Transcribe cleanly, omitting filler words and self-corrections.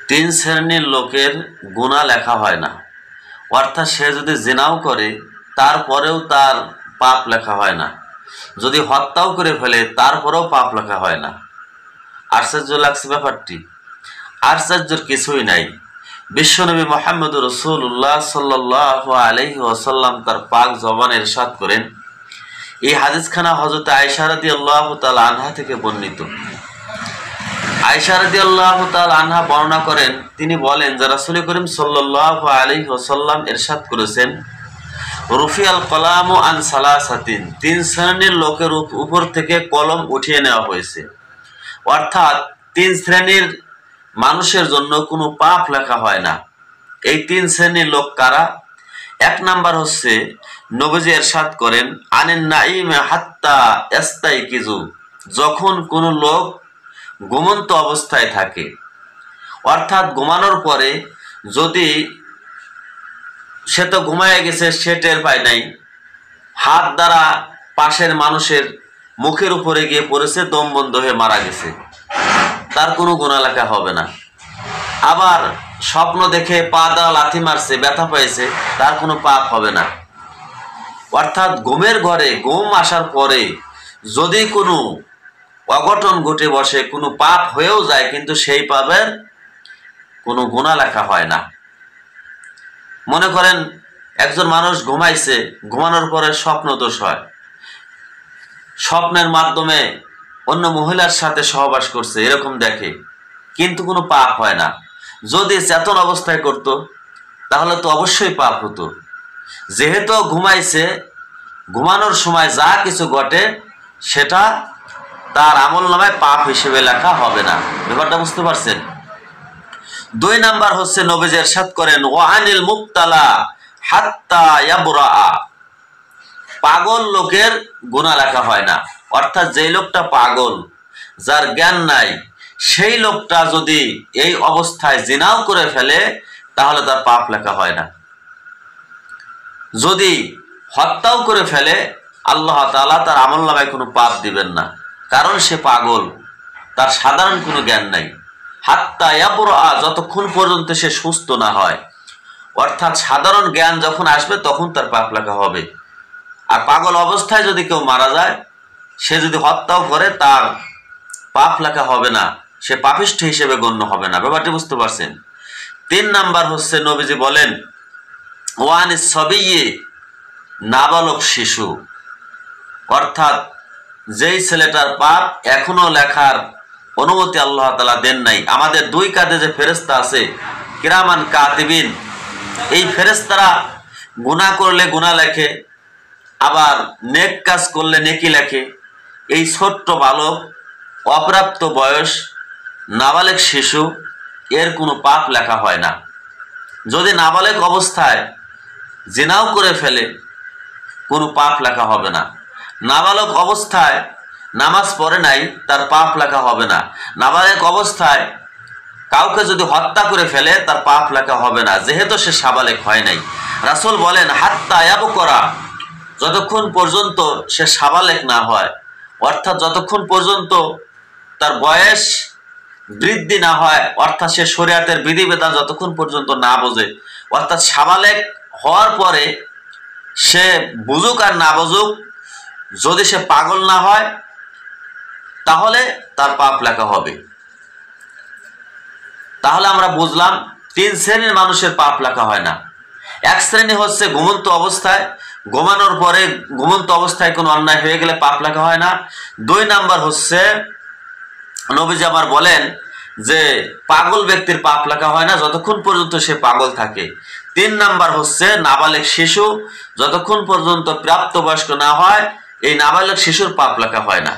তিন শ্রেণীর লোকের গুনাহ লেখা হয় না, অর্থাৎ সে যদি জিনাও করে তারপরেও তার পাপ লেখা হয় না, যদি হত্যাও করে ফেলে তারপরেও পাপ লেখা হয় না। আশ্চর্য লাগছে ব্যাপারটি? আশ্চর্যের কিছুই নাই। বিশ্বনবী মুহাম্মদ রাসূলুল্লাহ সাল্লাল্লাহু আলাইহি ওয়াসাল্লাম তার পাক জবানে ইরশাদ করেন, এই হাদিসখানা হযরত আয়েশা রাদিয়াল্লাহু তাআলা আনহা থেকে বর্ণিত। আয়েশা রাদিয়াল্লাহু তাআলা আনহা বর্ণনা করেন, তিনি বলেন যে রাসূল করিম সাল্লাল্লাহু আলাইহি ওয়াসাল্লাম ইরশাদ করেছেন, রুফিয়াল কলামু আন সালাসাতিন, তিন শ্রেণীর লোকের উপর থেকে কলম উঠিয়ে নেওয়া হয়েছে। অর্থাৎ তিন শ্রেণীর মানুষের জন্য কোনো পাপ লেখা হয় না। এই তিন শ্রেণীর লোক কারা? এক নাম্বার হচ্ছে, নবীজি ইরশাদ করেন, আনিন নাঈমে হাত্তা ইস্তাইকিজু, যখন কোনো লোক ঘুমন্ত অবস্থায় থাকে, অর্থাৎ ঘুমানোর পরে যদি সে তো ঘুমায় গেছে, সে টের পায় নাই, হাত দ্বারা পাশের মানুষের মুখের উপরে গিয়ে পড়েছে, দম বন্ধ হয়ে মারা গেছে, তার কোনো গুনাহ লেখা হবে না। আবার স্বপ্ন দেখে পা দ্বারা লাথি মারছে, ব্যথা পাইছে, তার কোনো পাপ হবে না। অর্থাৎ ঘুমের ঘরে ঘুম আসার পরে যদি কোনো অঘটন ঘটে বসে, কোনো পাপ হয়েও যায়, কিন্তু সেই পাপের কোনো গুনাহ লেখা হয় না। মনে করেন একজন মানুষ ঘুমাইছে, ঘুমানোর পরে স্বপ্নদোষ হয়, স্বপ্নের মাধ্যমে অন্য মহিলার সাথে সহবাস করছে, এরকম দেখে, কিন্তু কোনো পাপ হয় না। যদি চেতন অবস্থায় করত তাহলে তো অবশ্যই পাপ হতো। যেহেতু ঘুমাইছে, ঘুমানোর সময় যা কিছু ঘটে সেটা তার আমল নামায় পাপ হিসেবে লেখা হবে না। ব্যাপারটা বুঝতে পারছেন? দুই নাম্বার হচ্ছে, নবীজি ইরশাদ করেন, ওয়ানিল মুবতালা হাত্তা ইয়াবরা, পাগল লোকের গুনাহ লেখা হয় না। অর্থাৎ যেই লোকটা পাগল, যার জ্ঞান নাই, সেই লোকটা যদি এই অবস্থায় জিনাও করে ফেলে তাহলে তার পাপ লেখা হয় না। যদি হত্যাও করে ফেলে আল্লাহ তাআলা তার আমলনামায় কোনো পাপ দিবেন না, কারণ সে পাগল, তার সাধারণ কোনো জ্ঞান নাই। হাত্তা ইয়াবরা, যতক্ষণ পর্যন্ত সে সুস্থ না হয়, অর্থাৎ সাধারণ জ্ঞান যখন আসবে তখন তার পাপ লেখা হবে। আর পাগল অবস্থায় যদি কেউ মারা যায়, সে যদি হত্যাও করে, তার পাপ লেখা হবে না, সে পাপিষ্ঠ হিসেবে গণ্য হবে না। ব্যাপারটি বুঝতে পারছেন? তিন নাম্বার হচ্ছে, নবীজি বলেন, ওয়ানিস সাবিয়্যি, নাবালক শিশু, অর্থাৎ যেই ছেলেটার পাপ এখনো লেখার অনুমতি আল্লাহ তাআলা দেন নাই। আমাদের দুই কাঁধে যে ফেরেশতা আছে, কিরামান কাতিবিন, এই ফেরেশতারা গুনাহ করলে গুনাহ লেখে, আবার নেক কাজ করলে নেকি লেখে। এই ছোট্ট বালক, অপ্রাপ্ত বয়স, নাবালেক শিশু, এর কোনো পাপ লেখা হয় না। যদি নাবালেক অবস্থায় জিনাও করে ফেলে কোনো পাপ লেখা হবে না। নাবালক অবস্থায় নামাজ পড়ে নাই, তার পাপ লেখা হবে না। নাবালক অবস্থায় কাউকে যদি হত্যা করে ফেলে তার পাপ লেখা হবে না, যেহেতু সে সাবালেক হয় নাই। রাসূল বলেন, হাত্তা ইয়াবকরা, যতক্ষণ পর্যন্ত সে সাবালেক না হয়, অর্থাৎ যতক্ষণ পর্যন্ত তার বয়স বৃদ্ধি না হয়, অর্থাৎ সে শরিয়াতের বিধিবিধান যতক্ষণ পর্যন্ত না বোঝে, অর্থাৎ সাবালেক হওয়ার পরে সে বুঝুক আর না বুঝুক, যদি সে পাগল না হয় তাহলে তার পাপ লেখা হবে। তাহলে আমরা বুঝলাম তিন শ্রেণীর মানুষের পাপ লেখা হয় না। এক শ্রেণী হচ্ছে ঘুমন্ত অবস্থায়, ঘুমানোর পরে ঘুমন্ত অবস্থায় কোনো অন্যায় হয়ে গেলে পাপ লেখা হয় না। দুই নাম্বার হচ্ছে, নবীজি আমার বলেন যে পাগল ব্যক্তির পাপ লেখা হয় না যতক্ষণ পর্যন্ত সে পাগল থাকে। তিন নাম্বার হচ্ছে নাবালেক শিশু, যতক্ষণ পর্যন্ত প্রাপ্তবয়স্ক না হয় এই নাবালেক শিশুর পাপ লেখা হয় না।